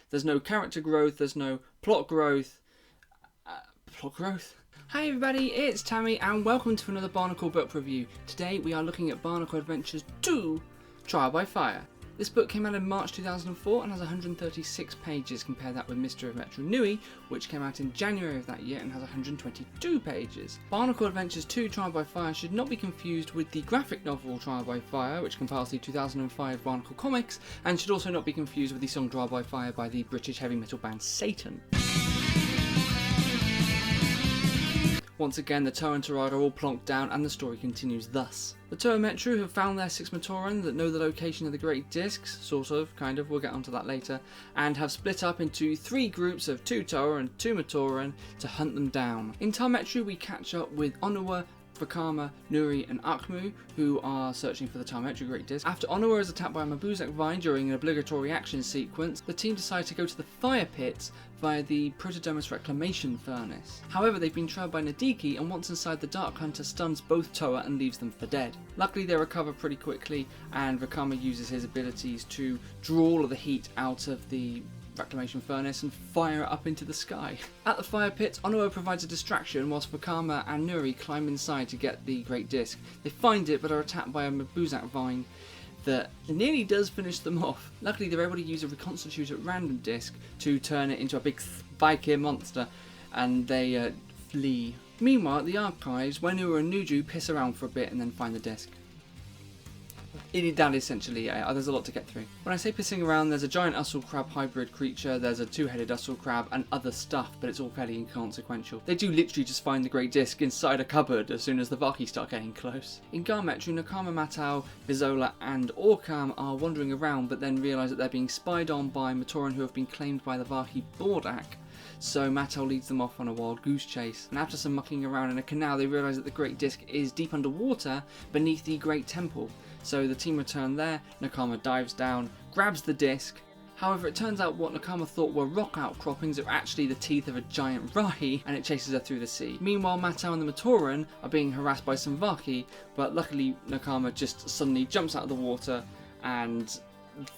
There's no character growth, there's no plot growth. Hi everybody, it's Tammy and welcome to another Bionicle book review. Today we are looking at Bionicle Adventures 2, Trial by Fire. This book came out in March 2004 and has 136 pages. Compare that with Matoran Nui, which came out in January of that year and has 122 pages. Bionicle Adventures 2 Trial by Fire should not be confused with the graphic novel Trial by Fire, which compiles the 2005 Bionicle comics, and should also not be confused with the song Trial by Fire by the British heavy metal band Satan. Once again, the Toa and Tirade are all plonked down and the story continues thus. The Toa Metru have found their 6 Matoran that know the location of the Great Discs, sort of, kind of, we'll get onto that later, and have split up into 3 groups of 2 Toa and 2 Matoran to hunt them down. In TheThirdOlmak we catch up with Onuwa, Vakama, Nuri and Akmu, who are searching for the TheThirdOlmak Great Disc. After Onuwa is attacked by a Mabuzak vine during an obligatory action sequence, the team decide to go to the fire pit via the Protodermis reclamation furnace. However, they've been trailed by Nadiki, and once inside, the Dark Hunter stuns both Toa and leaves them for dead. Luckily they recover pretty quickly, and Vakama uses his abilities to draw all of the heat out of the reclamation furnace and fire it up into the sky. At the fire pit, Onuwa provides a distraction whilst Vakama and Nuri climb inside to get the Great Disc. They find it but are attacked by a Mabuzak vine that nearly does finish them off. Luckily they're able to use a reconstituted random disc to turn it into a big spiky monster, and they flee. Meanwhile at the archives, Wenua and Nuju piss around for a bit and then find the disc. That is essentially it. There's a lot to get through. When I say pissing around, there's a giant Ussel Crab hybrid creature, there's a 2-headed Ussel Crab and other stuff, but it's all fairly inconsequential. They do literally just find the Great Disc inside a cupboard as soon as the Vaki start getting close. In Garmetru, Nakama Matau, Vizola and Orkam are wandering around but then realise that they're being spied on by Matoran who have been claimed by the Vaki Bordak. So Matau leads them off on a wild goose chase, and after some mucking around in a canal they realise that the Great Disc is deep underwater beneath the Great Temple. So the team return there, Nakama dives down, grabs the disc. However, it turns out what Nakama thought were rock outcroppings are actually the teeth of a giant Rahi, and it chases her through the sea. Meanwhile, Matau and the Matoran are being harassed by some Vaki, but luckily Nakama just suddenly jumps out of the water and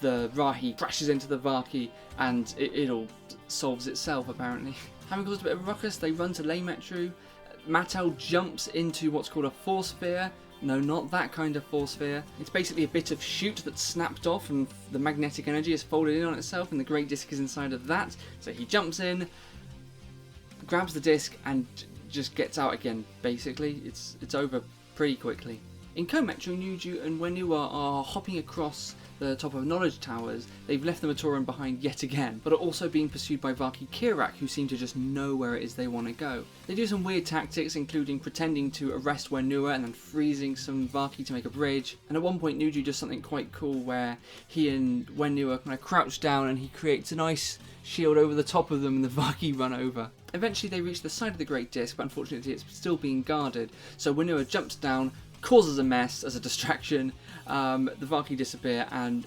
the Rahi crashes into the Vaki and it all solves itself apparently. Having caused a bit of a ruckus, they run to Metru. Matau jumps into what's called a force sphere. No, not that kind of force sphere. It's basically a bit of chute that's snapped off and the magnetic energy is folded in on itself and the Great Disc is inside of that. So he jumps in, grabs the disc and just gets out again basically. It's over pretty quickly. In Kometru, Nuju and Wenua are hopping across the top of knowledge towers. They've left the Matoran behind yet again, but are also being pursued by Vaki Kirak, who seem to just know where it is they want to go. They do some weird tactics, including pretending to arrest Wenua and then freezing some Vaki to make a bridge. And at one point Nuju does something quite cool where he and Wenua kind of crouch down and he creates an ice shield over the top of them and the Vaki run over. Eventually they reach the side of the Great Disc, but unfortunately it's still being guarded. So Wenua jumps down, causes a mess as a distraction, the Vaki disappear and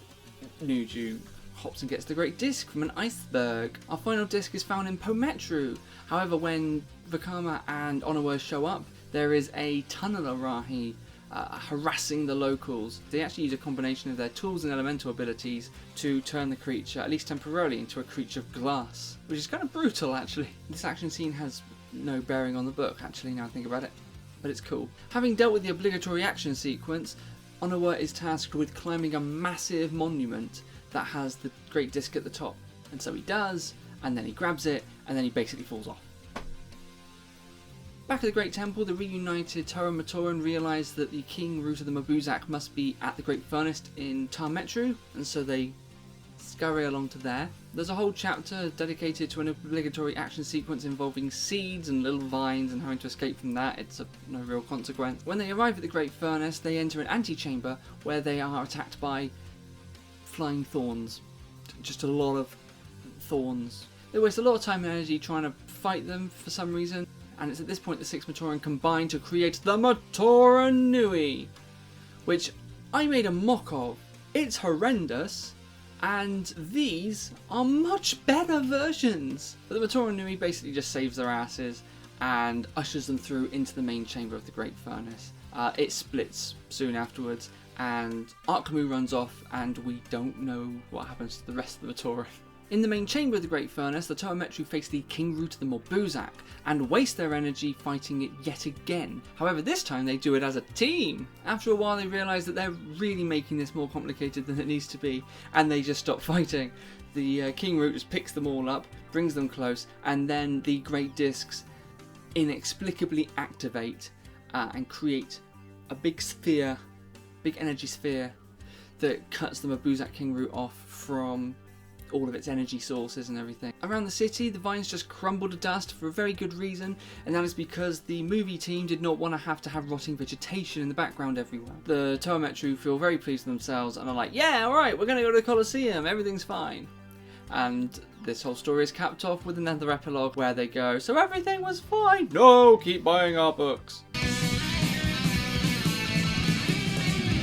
Nuju hops and gets the Great Disc from an iceberg. Our final disc is found in Pometru. However, when Vakama and Onuwa show up, there is a Tunneler Rahi harassing the locals. They actually use a combination of their tools and elemental abilities to turn the creature, at least temporarily, into a creature of glass, which is kind of brutal actually. This action scene has no bearing on the book actually, now I think about it, but it's cool. Having dealt with the obligatory action sequence, Onuwa is tasked with climbing a massive monument that has the Great Disc at the top. And so he does, and then he grabs it, and then he basically falls off. Back at the Great Temple, the reunited Toa and Matoran realise that the king root of the Mabuzak must be at the Great Furnace in TheThirdOlmak, and so they scurry along to there. There's a whole chapter dedicated to an obligatory action sequence involving seeds and little vines and having to escape from that. It's of no real consequence. When they arrive at the Great Furnace, they enter an antechamber where they are attacked by flying thorns. Just a lot of thorns. They waste a lot of time and energy trying to fight them for some reason, and it's at this point the 6 Matoran combine to create the Matoran Nui, which I made a mock of. It's horrendous. And these are much better versions. But the Matoran Nui basically just saves their asses and ushers them through into the main chamber of the Great Furnace. It splits soon afterwards and Akmu runs off and we don't know what happens to the rest of the Matoran. In the main chamber of the Great Furnace, the Toa Metru face the King Root of the Morbuzak and waste their energy fighting it yet again. However, this time they do it as a team. After a while they realise that they're really making this more complicated than it needs to be, and they just stop fighting. The King Root just picks them all up, brings them close, and then the Great Discs inexplicably activate and create a big sphere, big energy sphere, that cuts the Morbuzak King Root off from all of its energy sources and everything. Around the city, the vines just crumble to dust for a very good reason, and that is because the movie team did not want to have rotting vegetation in the background everywhere. The Toa Metru feel very pleased with themselves and are like, yeah, alright, we're going to go to the Colosseum, everything's fine. And this whole story is capped off with another epilogue where they go, so everything was fine. No, keep buying our books.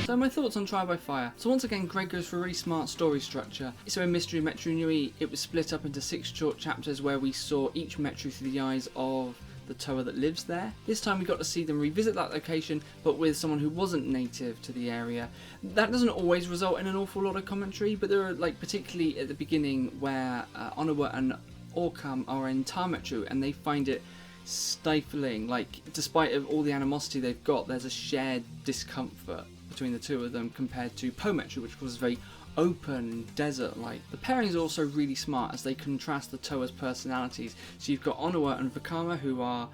So my thoughts on Trial by Fire. So once again, Greg goes for a really smart story structure. So in Mystery Metru Nui, it was split up into 6 short chapters where we saw each Metru through the eyes of the Toa that lives there. This time we got to see them revisit that location, but with someone who wasn't native to the area. That doesn't always result in an awful lot of commentary, but there are, like, particularly at the beginning where Onawa and Orcam are in Ta Metru and they find it stifling. Like, despite of all the animosity they've got, there's a shared discomfort between the two of them compared to Po Metru, which was very open, desert-like. The pairing is also really smart as they contrast the Toa's personalities. So you've got Onawa and Vakama, who are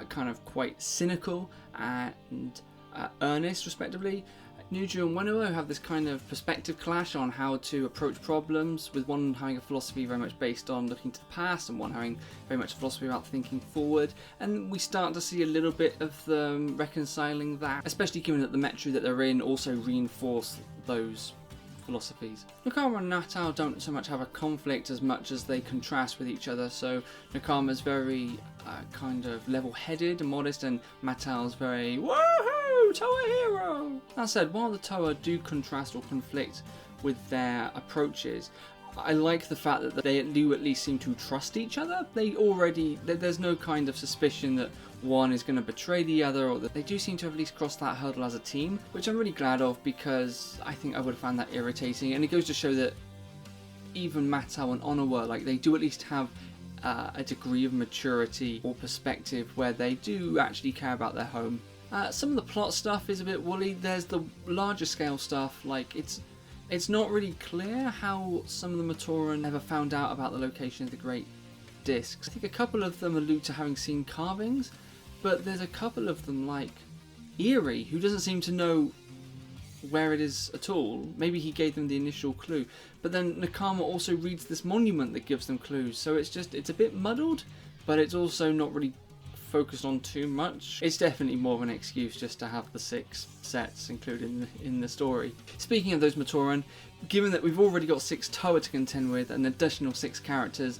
kind of quite cynical and earnest, respectively. Nuju and Wenua have this kind of perspective clash on how to approach problems, with one having a philosophy very much based on looking to the past and one having very much a philosophy about thinking forward, and we start to see a little bit of them reconciling that, especially given that the Metru that they're in also reinforce those philosophies. Nakama and Natal don't so much have a conflict as much as they contrast with each other, so Nakama's very kind of level-headed and modest, and Matal's very woohoo, Toa hero! That said, while the Toa do contrast or conflict with their approaches, I like the fact that they do at least seem to trust each other. There's no kind of suspicion that one is going to betray the other, or that they do seem to have at least crossed that hurdle as a team, which I'm really glad of, because I think I would have found that irritating, and it goes to show that even Matau and Onawa, like, they do at least have a degree of maturity or perspective where they do actually care about their home. Some of the plot stuff is a bit woolly. There's the larger scale stuff, like it's not really clear how some of the Matoran ever found out about the location of the Great Discs. I think a couple of them allude to having seen carvings, but there's a couple of them, like Eerie, who doesn't seem to know where it is at all. Maybe he gave them the initial clue, but then Nakama also reads this monument that gives them clues, so it's a bit muddled, but it's also not really focused on too much. It's definitely more of an excuse just to have the 6 sets included in the story. Speaking of those Matoran, given that we've already got 6 Toa to contend with, an additional 6 characters,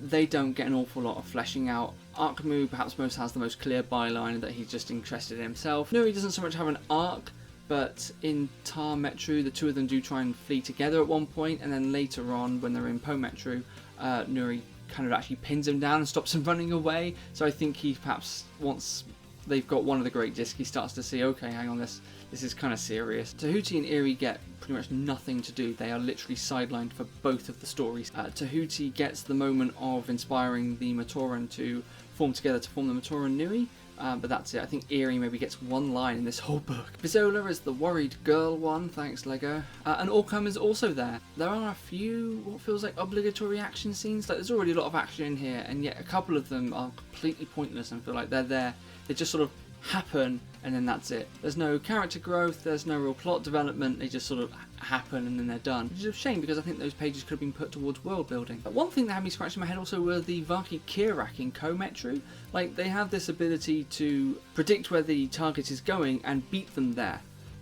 they don't get an awful lot of fleshing out. Arcmu perhaps has the most clear byline that he's just interested in himself. Nuri doesn't so much have an arc, but in Ta Metru, the two of them do try and flee together at one point, and then later on, when they're in Po Metru, Nuri kind of actually pins him down and stops him running away. So I think he perhaps, once they've got one of the Great Discs, he starts to see, okay, hang on, this is kind of serious. Tahuti and Eerie get pretty much nothing to do. They are literally sidelined for both of the stories. Tahuti gets the moment of inspiring the Matoran to form together to form the Matoran Nui, but that's it. I think Eerie maybe gets one line in this whole book. Vizola is the worried girl one, thanks Lego. And Orcam is also there. There are a few, what feels like obligatory action scenes. Like, there's already a lot of action in here, and yet a couple of them are completely pointless and feel like they're there. They just sort of happen, and then that's it. There's no character growth, there's no real plot development, they just sort of happen and then they're done. Which is a shame, because I think those pages could have been put towards world building. But one thing that had me scratching my head also were the Vaki Kirak in Ko Metru. Like, they have this ability to predict where the target is going and beat them there.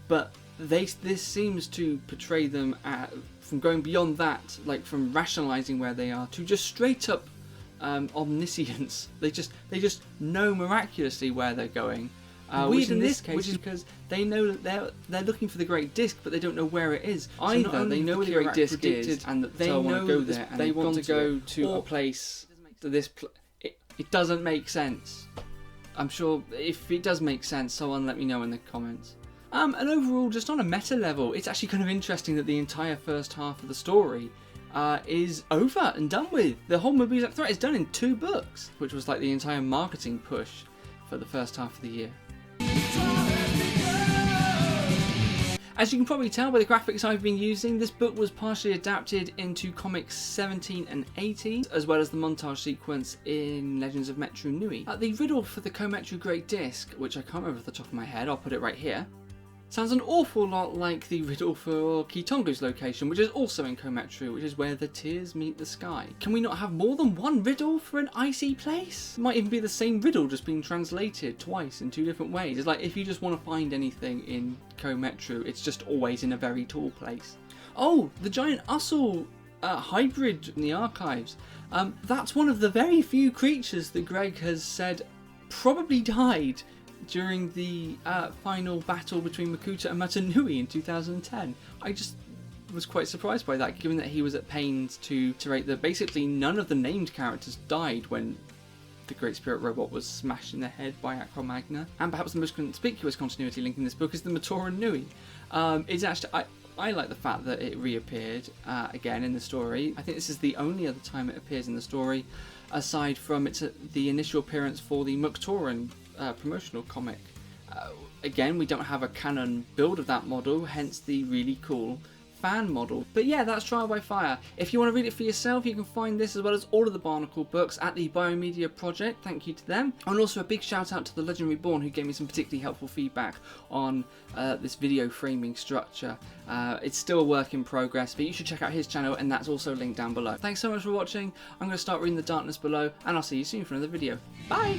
But this seems to portray them from going beyond that, like from rationalising where they are, to just straight up omniscience. They just know miraculously where they're going. Which in this case is because they know that they're looking for the Great Disc, but they don't know where it is. So either they know where the Great Disc is, and that they want to go there, and they want to go to a place. It doesn't make sense. I'm sure if it does make sense, someone let me know in the comments. And overall, just on a meta level, it's actually kind of interesting that the entire first half of the story is over and done with. The whole Mobius threat is done in 2 books, which was like the entire marketing push for the first half of the year. As you can probably tell by the graphics I've been using, this book was partially adapted into comics 17 and 18, as well as the montage sequence in Legends of Matoran Nui. The riddle for the Kometru Great Disc, which I can't remember off the top of my head, I'll put it right here, sounds an awful lot like the riddle for Kitongu's location, which is also in Kometru, which is where the tears meet the sky. Can we not have more than one riddle for an icy place? It might even be the same riddle just being translated twice in 2 different ways. It's like if you just want to find anything in Kometru, it's just always in a very tall place. Oh, the giant Ussel hybrid in the archives. That's one of the very few creatures that Greg has said probably died during the final battle between Makuta and Matoran Nui in 2010. I just was quite surprised by that, given that he was at pains to iterate that basically none of the named characters died when the Great Spirit Robot was smashed in the head by Acromagna. And perhaps the most conspicuous continuity link in this book is the Matoran Nui. It's actually, I like the fact that it reappeared again in the story. I think this is the only other time it appears in the story, aside from the initial appearance for the Matoran promotional comic. Again, we don't have a canon build of that model, hence the really cool fan model. But yeah, that's Trial by Fire. If you want to read it for yourself, you can find this as well as all of the Bionicle books at the Biomedia Project. Thank you to them. And also a big shout out to the Legend Reborn, who gave me some particularly helpful feedback on this video framing structure. It's still a work in progress, but you should check out his channel, and that's also linked down below. Thanks so much for watching. I'm going to start reading The Darkness Below, and I'll see you soon for another video. Bye!